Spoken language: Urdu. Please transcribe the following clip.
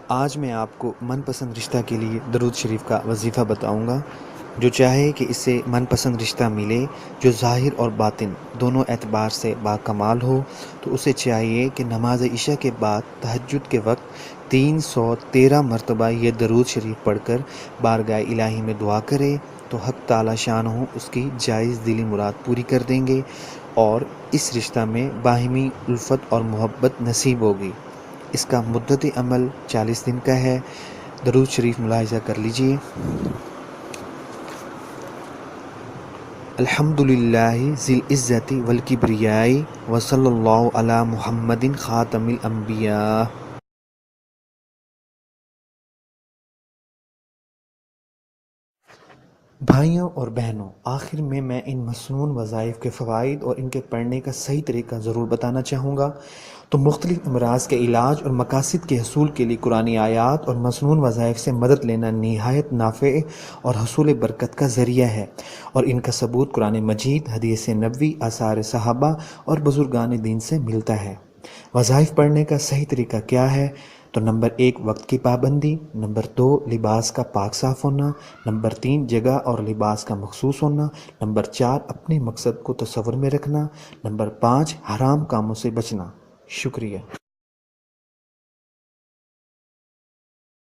آج میں آپ کو من پسند رشتہ کے لیے درود شریف کا وظیفہ بتاؤں گا۔ جو چاہے کہ اسے من پسند رشتہ ملے جو ظاہر اور باطن دونوں اعتبار سے باکمال ہو، تو اسے چاہیے کہ نماز عشاء کے بعد تہجد کے وقت 313 مرتبہ یہ درود شریف پڑھ کر بارگاہ الہی میں دعا کرے، تو حق تعالی شانہ اس کی جائز دلی مراد پوری کر دیں گے اور اس رشتہ میں باہمی الفت اور محبت نصیب ہوگی۔ اس کا مدت عمل 40 دن کا ہے۔ درود شریف ملاحظہ کر لیجئے۔ الحمدللہ ذی العزت والکبریاء وصلی اللہ علی محمد خاتم الانبیاء۔ بھائیوں اور بہنوں، آخر میں ان مسنون وظائف کے فوائد اور ان کے پڑھنے کا صحیح طریقہ ضرور بتانا چاہوں گا۔ تو مختلف امراض کے علاج اور مقاصد کے حصول کے لیے قرآنی آیات اور مسنون وظائف سے مدد لینا نہایت نافع اور حصول برکت کا ذریعہ ہے، اور ان کا ثبوت قرآن مجید، حدیث نبوی، آثار صحابہ اور بزرگان دین سے ملتا ہے۔ وظائف پڑھنے کا صحیح طریقہ کیا ہے؟ تو نمبر 1 وقت کی پابندی، نمبر 2 لباس کا پاک صاف ہونا، نمبر 3 جگہ اور لباس کا مخصوص ہونا، نمبر 4 اپنے مقصد کو تصور میں رکھنا، نمبر 5 حرام کاموں سے بچنا۔ شکریہ۔